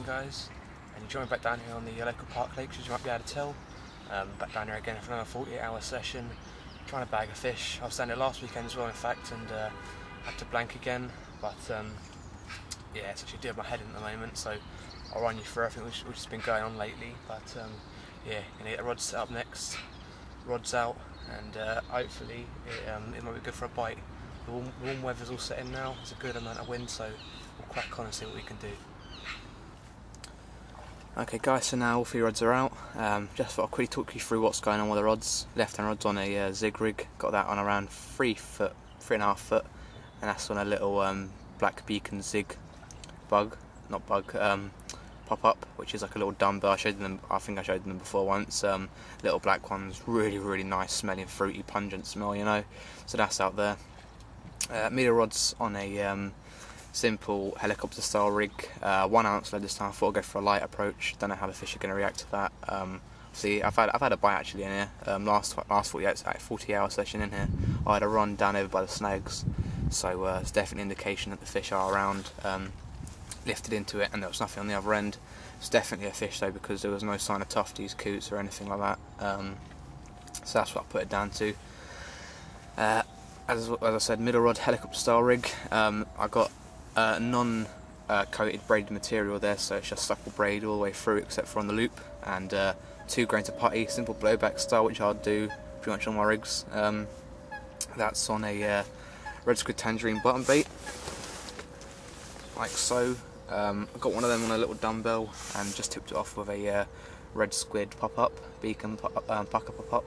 Guys, and you're joining back down here on the local park lakes, as you might be able to tell. Back down here again for another 48-hour session, trying to bag a fish. I was down there last weekend as well, in fact, and had to blank again, but yeah, it's actually doing my head in at the moment, so I'll run you through everything which has been going on lately. But yeah, gonna get the rods set up next, rods out, and hopefully it might be good for a bite. The warm weather's all set in now, there's a good amount of wind, so we'll crack on and see what we can do. Okay guys, so now all 3 rods are out. Just thought I'd quickly talk you through what's going on with the rods. Left-hand rod's on a zig rig, got that on around 3.5 foot, and that's on a little black beacon zig pop-up, which is like a little dumbbell. I think I showed them before once. Little black ones, really nice smelling, fruity, pungent smell, you know. So that's out there. Middle rod's on a simple helicopter style rig, 1 ounce lead this time. I thought I'd go for a light approach. Don't know how the fish are going to react to that. See, I've had a bite actually in here. Last 40-hour session in here, I had a run down over by the snags, so it's definitely an indication that the fish are around. Lifted into it and there was nothing on the other end. It's definitely a fish though, because there was no sign of tufties, coots or anything like that. So that's what I put it down to. As I said, middle rod helicopter style rig. I got non-coated braided material there, so it's just supple braid all the way through except for on the loop, and 2 grains of putty, simple blowback style, which I'll do pretty much on my rigs. That's on a red squid tangerine bottom bait, like so. I got one of them on a little dumbbell and just tipped it off with a red squid pop-up, beacon pucker pop-up.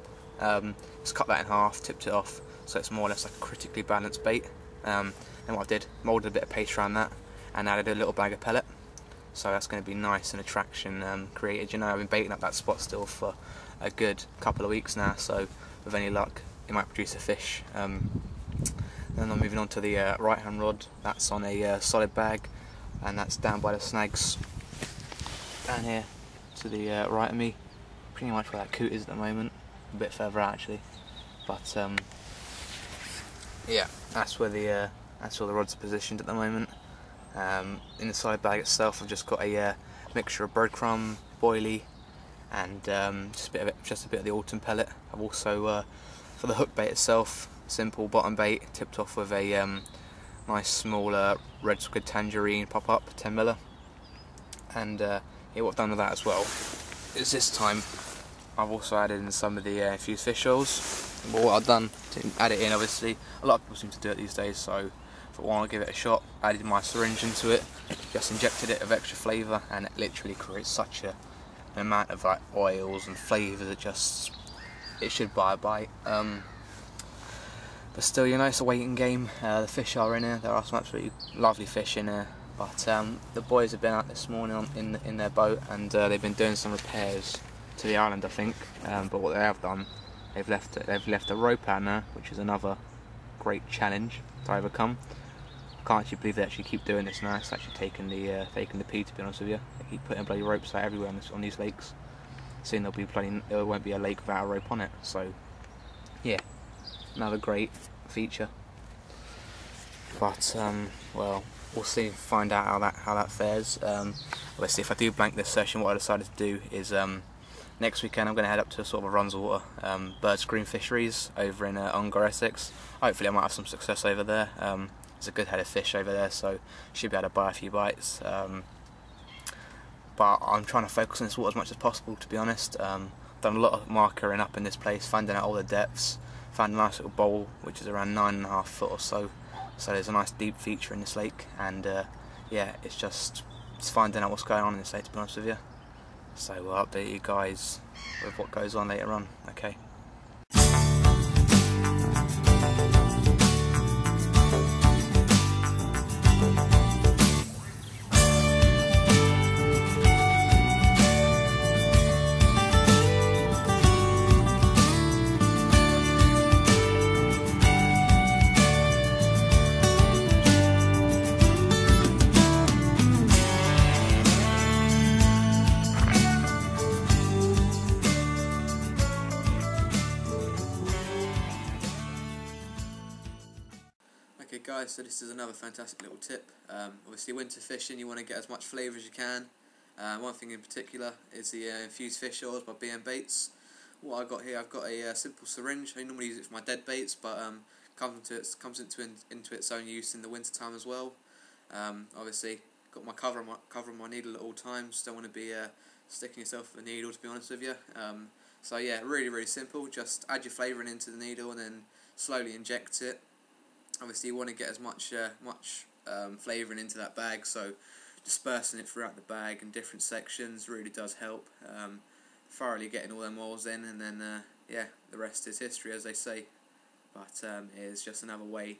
Just cut that in half, tipped it off, so it's more or less like a critically balanced bait. And what I did, moulded a bit of paste around that and added a little bag of pellet, so that's going to be nice and attraction created. You know, I've been baiting up that spot still for a good couple of weeks now, so with any luck it might produce a fish. Then I'm moving on to the right hand rod. That's on a solid bag, and that's down by the snags down here to the right of me, pretty much where that coot is at the moment, a bit further out actually, but yeah, that's where the rods are positioned at the moment. In the side bag itself, I've just got a mixture of breadcrumb, boilie, and just a bit of the autumn pellet. I've also, for the hook bait itself, simple bottom bait, tipped off with a nice smaller red squid tangerine pop-up 10mm. And yeah, what I've done with that as well is this time I've also added in some of the infused fish oils. But what I've done to add it in, obviously, a lot of people seem to do it these days, so for one, I'll give it a shot. Added my syringe into it, just injected it with extra flavour, and it literally creates such an amount of like oils and flavours. It should buy a bite. But still, you know, it's a waiting game. The fish are in here. There are some absolutely lovely fish in here. But the boys have been out this morning in their boat, and they've been doing some repairs to the island, I think. But what they have done, they've left a rope out now, which is another great challenge to overcome. I can't actually believe they actually keep doing this now. It's actually taking the pee, to be honest with you. They keep putting bloody ropes out everywhere on these lakes. Soon there won't be a lake without a rope on it. So yeah, another great feature. But well, we'll see, find out how that fares. Let's see. If I do blank this session, what I decided to do is next weekend I'm going to head up to sort of a Runswater bird screen fisheries over in Ongar, Essex. Hopefully I might have some success over there. There's a good head of fish over there, so should be able to buy a few bites. But I'm trying to focus on this water as much as possible, to be honest. Done a lot of markering up in this place, finding out all the depths. Found a nice little bowl which is around 9.5 foot or so. So there's a nice deep feature in this lake, and yeah, it's finding out what's going on in this lake, to be honest with you. So we'll update you guys with what goes on later on. Okay. guys, so this is another fantastic little tip. Obviously winter fishing, you want to get as much flavour as you can. One thing in particular is the infused fish oils by BM Baits. What I've got here, I've got a simple syringe. I normally use it for my dead baits, but comes into its own use in the winter time as well. Obviously got my cover on my needle at all times. Don't want to be sticking yourself with a needle, to be honest with you. So yeah, really simple. Just add your flavouring into the needle and then slowly inject it. Obviously you want to get as much flavouring into that bag, so dispersing it throughout the bag in different sections really does help. Thoroughly getting all them oils in, and then yeah, the rest is history, as they say. But it is just another way.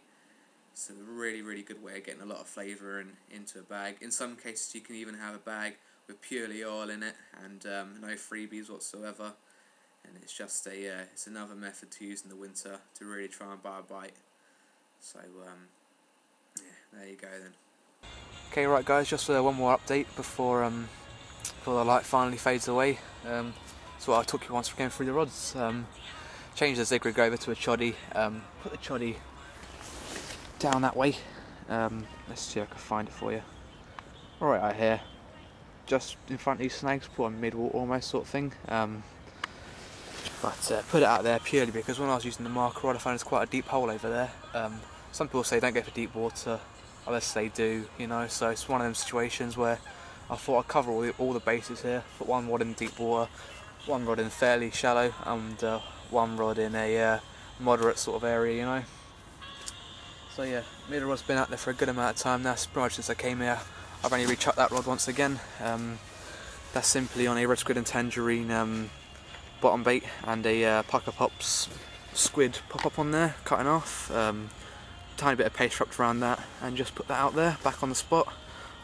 It's a really good way of getting a lot of flavour into a bag. In some cases you can even have a bag with purely oil in it and no freebies whatsoever. And it's just it's another method to use in the winter to really try and buy a bite. So yeah, there you go then. Okay, right guys, just one more update before the light finally fades away. So I took you once again through the rods. Change the zig rig over to a choddy. Put the choddy down that way. Let's see if I can find it for you. Right out here, just in front of these snags, put on mid-water almost sort of thing. But put it out there purely because when I was using the marker rod I found there's quite a deep hole over there. Some people say don't go for deep water, others say do, you know, so it's one of them situations where I thought I'd cover all the bases here. Put one rod in deep water, one rod in fairly shallow, and one rod in a moderate sort of area, you know. So yeah, middle rod's been out there for a good amount of time now, pretty much since I came here. I've only rechucked that rod once again. That's simply on a red squid and tangerine bottom bait and a Pucker Pops squid pop up on there, cut in half. Tiny bit of paste wrapped around that, and just put that out there, back on the spot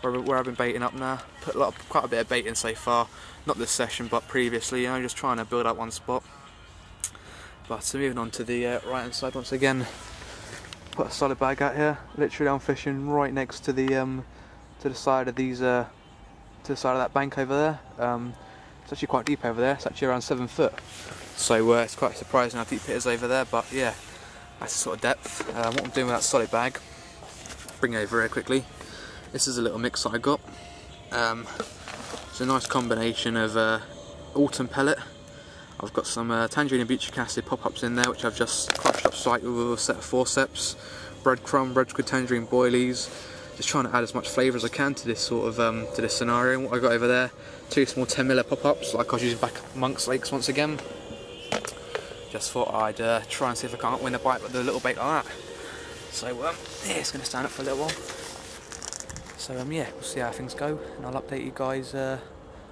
where I've been baiting up now. Put quite a bit of bait in so far, not this session but previously, you know, just trying to build up one spot. But so moving on to the right hand side once again, put a solid bag out here. Literally I'm fishing right next to the side of these to the side of that bank over there. It's actually quite deep over there. It's actually around 7 foot, so it's quite surprising how deep it is over there. But yeah, that's the sort of depth. What I'm doing with that solid bag, bring it over here quickly. This is a little mix that I got. It's a nice combination of autumn pellet. I've got some tangerine and butyric acid pop-ups in there, which I've just crushed up slightly with a set of forceps. Breadcrumb, red squid tangerine boilies. Just trying to add as much flavour as I can to this sort of to this scenario. And what I got over there, 2 small 10mm pop-ups, like I was using back at Monk's Lakes once again. Just thought I'd try and see if I can't win a bite with a little bait like that. So yeah, it's going to stand up for a little while. So yeah, we'll see how things go, and I'll update you guys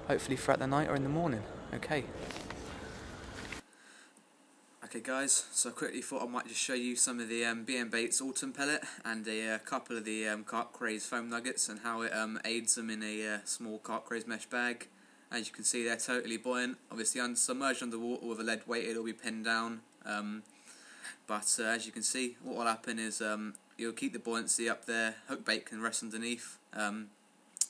hopefully throughout the night or in the morning. Okay. Okay guys, so I quickly thought I might just show you some of the BM Baits autumn pellet and a couple of the carp craze foam nuggets and how it aids them in a small carp craze mesh bag. As you can see, they're totally buoyant. Obviously submerged underwater with a lead weight, it'll be pinned down. But as you can see, what will happen is you'll keep the buoyancy up there, hook bait can rest underneath.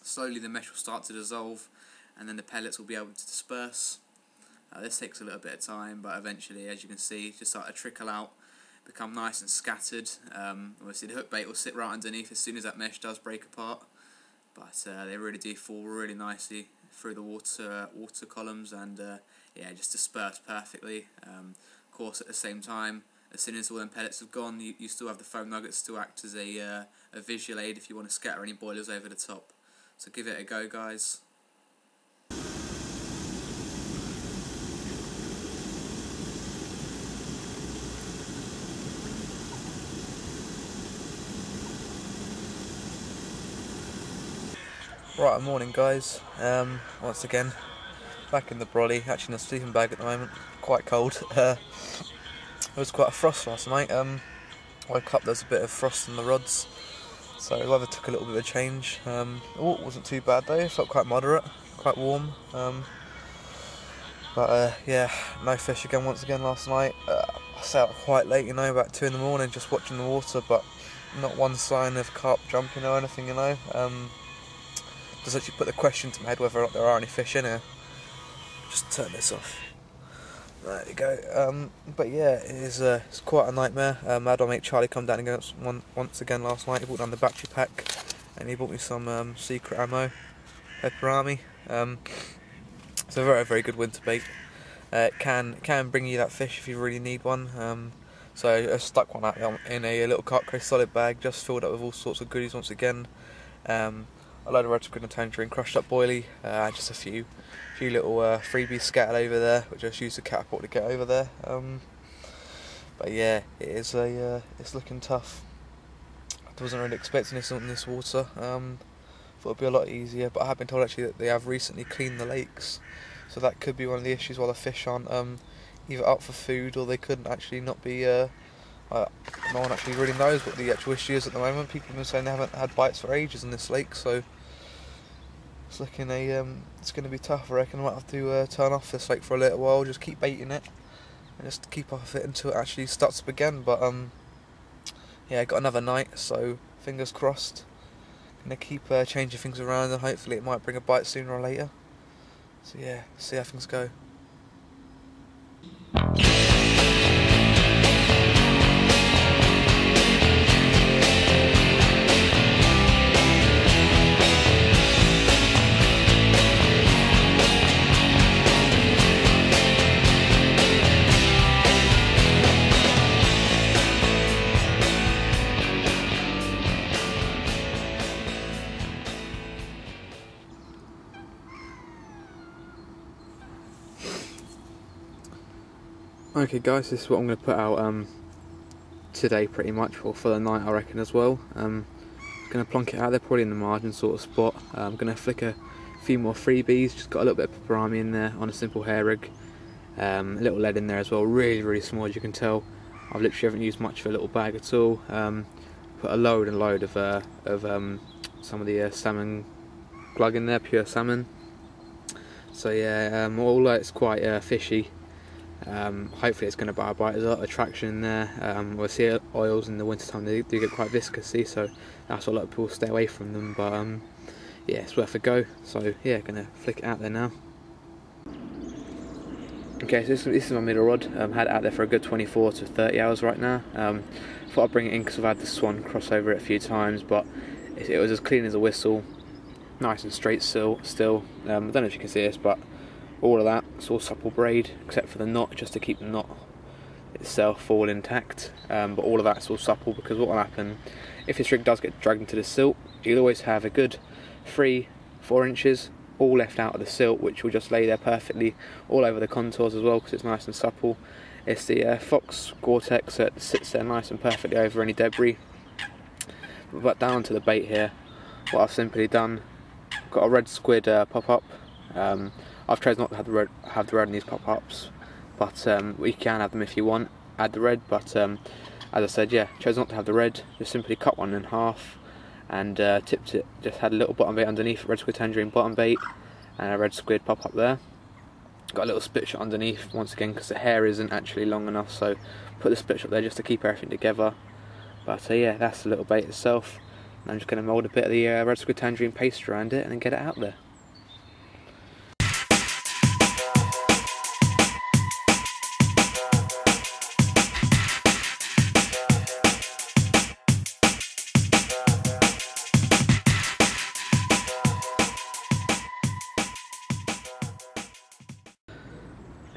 Slowly the mesh will start to dissolve and then the pellets will be able to disperse. This takes a little bit of time, but eventually, as you can see, just start to trickle out, become nice and scattered. Obviously the hook bait will sit right underneath as soon as that mesh does break apart, but they really do fall really nicely through the water columns and yeah, just disperse perfectly. Of course, at the same time, as soon as all them pellets have gone, you still have the foam nuggets to act as a visual aid if you want to scatter any boilers over the top. So give it a go, guys. Right, morning guys, once again back in the brolly, actually in a sleeping bag at the moment, quite cold. It was quite a frost last night. Woke up, there's a bit of frost in the rods, so the weather took a little bit of a change. The water wasn't too bad though, it felt quite moderate, quite warm. But yeah, no fish again once again last night. I sat out quite late, you know, about 2 in the morning just watching the water, but not one sign of carp jumping or anything, you know. Does actually put the question to my head whether or not there are any fish in here. Just turn this off. There you go. But yeah, it's quite a nightmare. I had my mate Charlie come down again once again last night. He brought down the battery pack, and he bought me some secret ammo, Pepper Army. It's a very, very good winter bait. It can bring you that fish if you really need one. So I stuck one out in a little carp solid bag, just filled up with all sorts of goodies once again. A load of red squid and tangerine, crushed up boilie, just a few little freebies scattered over there, which I just used the catapult to get over there. But yeah, it's looking tough. I wasn't really expecting this on this water. Thought it'd be a lot easier, but I have been told actually that they have recently cleaned the lakes, so that could be one of the issues while the fish aren't either up for food or they couldn't actually not be. No one actually really knows what the actual issue is at the moment. People have been saying they haven't had bites for ages in this lake, so it's looking it's going to be tough. I reckon I might have to turn off this lake for a little while, just keep baiting it, and just keep off it until it actually starts up again. But yeah, got another night, so fingers crossed. Gonna keep changing things around, and hopefully it might bring a bite sooner or later. So yeah, see how things go. Okay guys, this is what I'm going to put out today pretty much, or for the night I reckon as well. I'm going to plonk it out there probably in the margin sort of spot. I'm going to flick a few more freebies, just got a little bit of paparami in there on a simple hair rig. A little lead in there as well, really small as you can tell. I literally haven't used much of a little bag at all. Put a load of some of the salmon glug in there, pure salmon. So yeah, although it's quite fishy, hopefully it's going to buy a bite. There's a lot of attraction in there. We'll see oils in the winter time, they do get quite viscous, so that's why a lot of people stay away from them, but yeah, it's worth a go. So yeah, going to flick it out there now. Okay, so this is my middle rod. Had it out there for a good 24 to 30 hours right now. Thought I'd bring it in because I've had the swan cross over it a few times, but it was as clean as a whistle, nice and straight still. I don't know if you can see this, but all of that, it's all supple braid, except for the knot, just to keep the knot itself all intact. But all of that's all supple, because what will happen, if this rig does get dragged into the silt, you'll always have a good 3-4 inches all left out of the silt, which will just lay there perfectly all over the contours as well, because it's nice and supple. It's the Fox Gore-Tex that sits there nice and perfectly over any debris. But down to the bait here, what I've simply done, got a red squid pop-up. I've chosen not to have the red in these pop-ups, but we can have them if you want, add the red, but as I said, yeah, chose not to have the red, just simply cut one in half and tipped it, just had a little bottom bait underneath, red squid tangerine bottom bait, and a red squid pop-up there. Got a little split shot underneath, once again, because the hair isn't actually long enough, so put the split shot there just to keep everything together. But yeah, that's the little bait itself. And I'm just going to mould a bit of the red squid tangerine paste around it and then get it out there.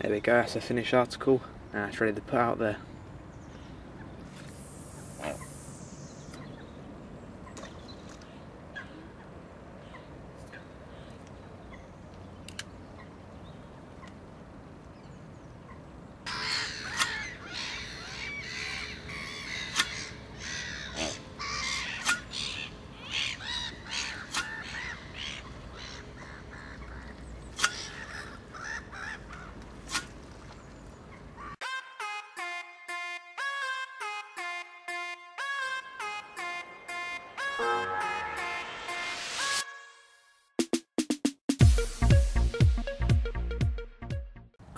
There we go, that's the finished article. Now it's ready to put out there.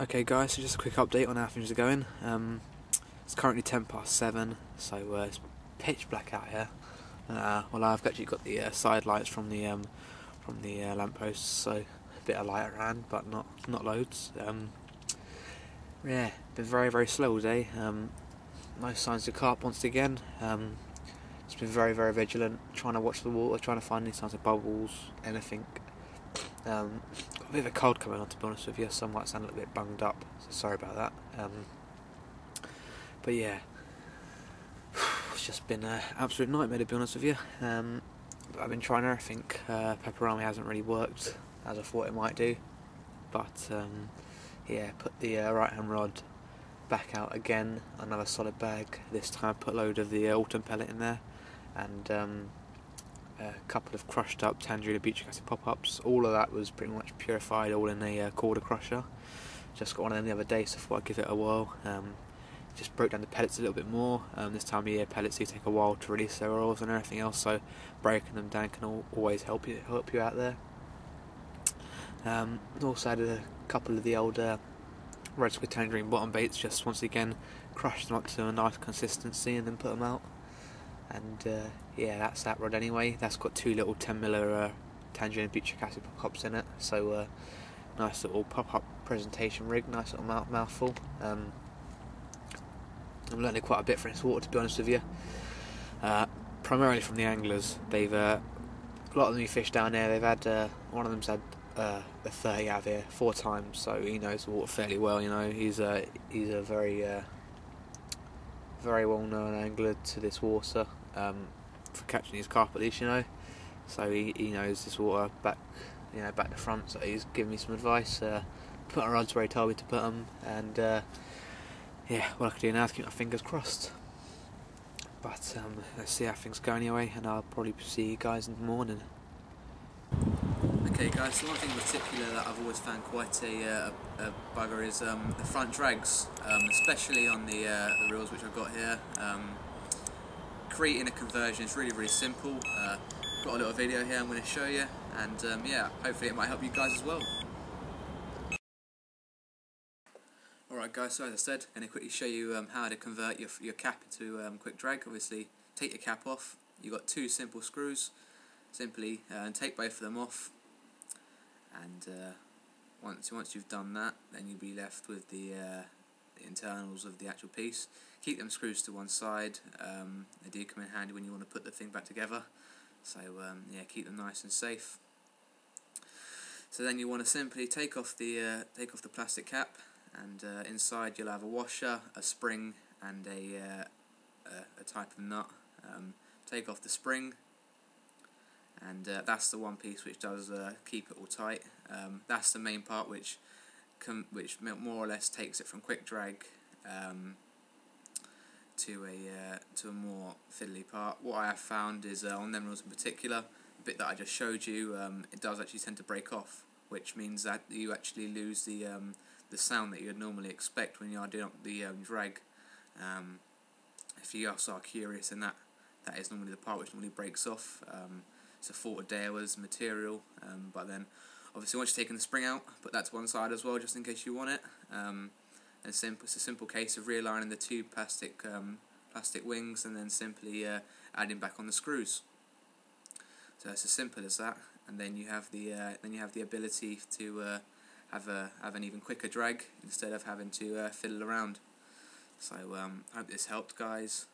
Okay guys, so just a quick update on how things are going. It's currently 7:10, so it's pitch black out here. Well, I've actually got the side lights from the lampposts, so a bit of light around, but not loads. Yeah, been very, very slow all day. No signs of carp once again. Just been very, very vigilant, trying to watch the water, trying to find any signs of bubbles, anything. Got a bit of a cold coming on, to be honest with you, so I might sound a little bit bunged up, so sorry about that. But yeah, it's just been an absolute nightmare, to be honest with you. I've been trying everything. Pepperami hasn't really worked as I thought it might do, but yeah, put the right hand rod back out again, another solid bag. This time put a load of the autumn pellet in there, and a couple of crushed up tangerine and beach acid pop-ups. All of that was pretty much purified, all in a quarter crusher. Just got one of them the other day, so I thought I'd give it a whirl. Just broke down the pellets a little bit more. This time of year pellets do take a while to release their oils and everything else, so breaking them down can always help you out there. Also added a couple of the old red squid tangerine bottom baits, just once again crushed them up to a nice consistency and then put them out. And yeah, that's that rod anyway. That's got 2 little 10mm tangerine and beach acid pop-ups in it, so nice little pop-up presentation rig, nice little mouthful. I've learned quite a bit from this water, to be honest with you. Primarily from the anglers. They've a lot of the new fish down there. They've had one of them's had a 30 out of here 4 times, so he knows the water fairly well. You know, he's a very very well known angler to this water, for catching his carp at least. You know, so he knows this water back to front. So he's given me some advice. Put my rods where he told me to put them, and yeah, what I can do now is keep my fingers crossed. But let's see how things go anyway, and I'll probably see you guys in the morning. Okay guys, so one thing in particular that I've always found quite a bugger is the front drags, especially on the reels which I've got here. Creating a conversion is really simple. Got a little video here I'm going to show you, and yeah, hopefully it might help you guys as well. Alright guys, so as I said, I'm going to quickly show you how to convert your cap into quick drag. Obviously, take your cap off. You've got 2 simple screws. Simply take both of them off, and once you've done that, then you'll be left with the internals of the actual piece. Keep them screws to one side. They do come in handy when you want to put the thing back together. So yeah, keep them nice and safe. So then you want to simply take off the plastic cap. And inside you'll have a washer, a spring, and a type of nut. Take off the spring, and that's the one piece which does keep it all tight. That's the main part which more or less takes it from quick drag to a more fiddly part. What I have found is on them reels in particular, the bit that I just showed you, it does actually tend to break off, which means that you actually lose the sound that you would normally expect when you are doing the drag. If you also are curious, then that is normally the part which normally breaks off. It's a 4 Daiwas material, but then obviously once you've taken the spring out, put that to one side as well, just in case you want it. It's a simple case of realigning the 2 plastic wings, and then simply adding back on the screws. So it's as simple as that, and then you have the ability to have an even quicker drag instead of having to fiddle around. So hope this helped, guys,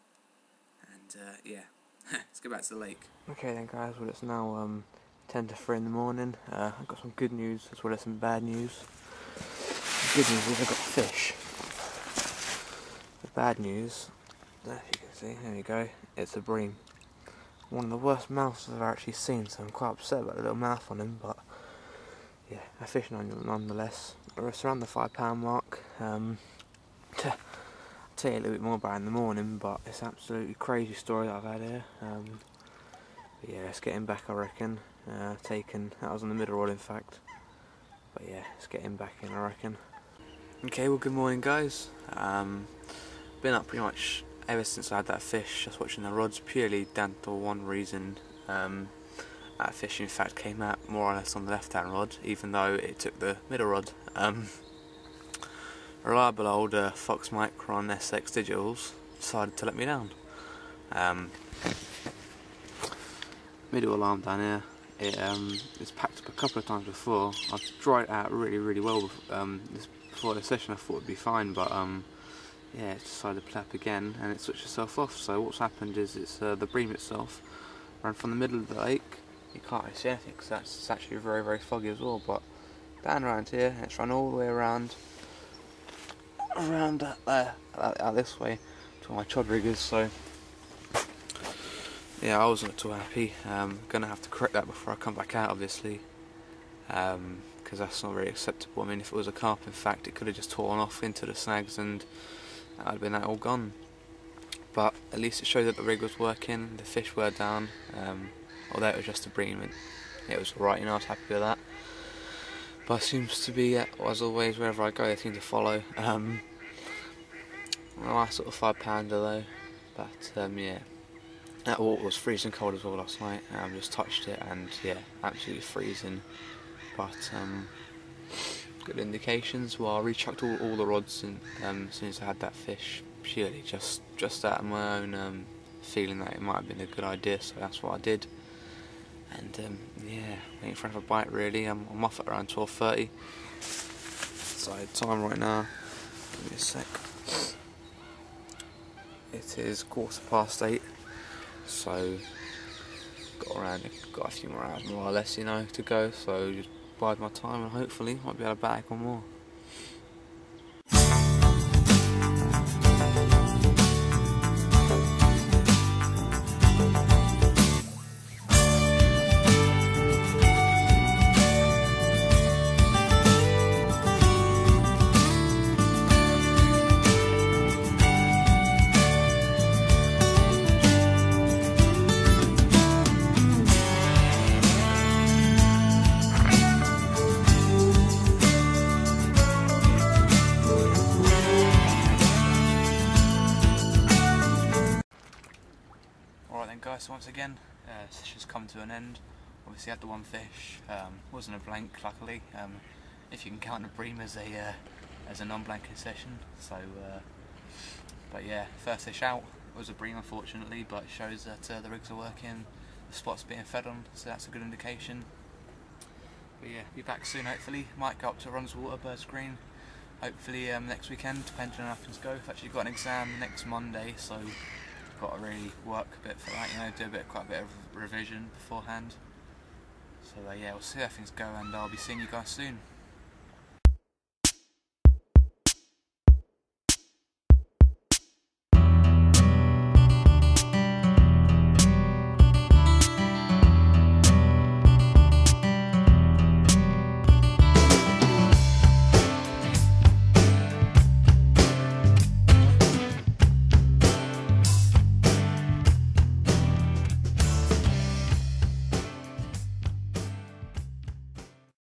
and yeah, let's go back to the lake. Okay then guys, well it's now 10 to 3 in the morning. I've got some good news as well as some bad news. The good news is I've got fish. The bad news, if you can see, there you go, it's a bream. One of the worst mouths I've ever actually seen, so I'm quite upset about the little mouth on him, but yeah, a fish nonetheless. It's around the £5 mark. I'll tell you a little bit more about it in the morning, but it's an absolutely crazy story that I've had here. But yeah, let's get him back, I reckon. That was on the middle rod, in fact. But yeah, let's get him back in, I reckon. Okay, well, good morning, guys. Been up pretty much ever since I had that fish, just watching the rods, purely down to one reason. That fish in fact came out more or less on the left hand rod, even though it took the middle rod. Reliable old Fox Micron SX Digitals decided to let me down. Middle alarm down here, it's packed up a couple of times before. I've dried it out really well before the session. I thought it'd be fine, but yeah, it decided to play up again and it switched itself off. So what's happened is it's the bream itself ran from the middle of the lake. You can't really see anything because it's actually very foggy as well, but down around here, it's run all the way around out this way to my chod riggers. So yeah, I wasn't too happy. Gonna have to correct that before I come back out, obviously, because that's not very acceptable. I mean, if it was a carp, in fact, it could have just torn off into the snags and that would have been that all gone. But at least it showed that the rig was working, the fish were down, although it was just a bream, and it was alright, you know, I was happy with that. But it seems to be, as always, wherever I go, they seem to follow. Well, I sort of 5-pounder though, but yeah, that water was freezing cold as well last night. Just touched it and yeah, absolutely freezing. But good indications. Well, I rechucked all the rods and, as soon as I had that fish, purely just out of my own feeling that it might have been a good idea, so that's what I did. And yeah, waiting for another bite really. I'm off at around 12:30. So time right now, give me a sec. It is 8:15, so got a few more hours more or less, you know, to go. So just bide my time and hopefully might be able to bag one more. Alright then guys, so once again, session's come to an end. Obviously had the one fish, wasn't a blank luckily, if you can count a bream as a non-blanking session. So, but yeah, first fish out was a bream unfortunately, but it shows that the rigs are working, the spot's being fed on, so that's a good indication. But yeah, be back soon hopefully. Might go up to Runswater, Birds Green, hopefully next weekend, depending on how things go. I've actually got an exam next Monday, so got to really work a bit for that, you know, do quite a bit of revision beforehand. So yeah, we'll see how things go, and I'll be seeing you guys soon.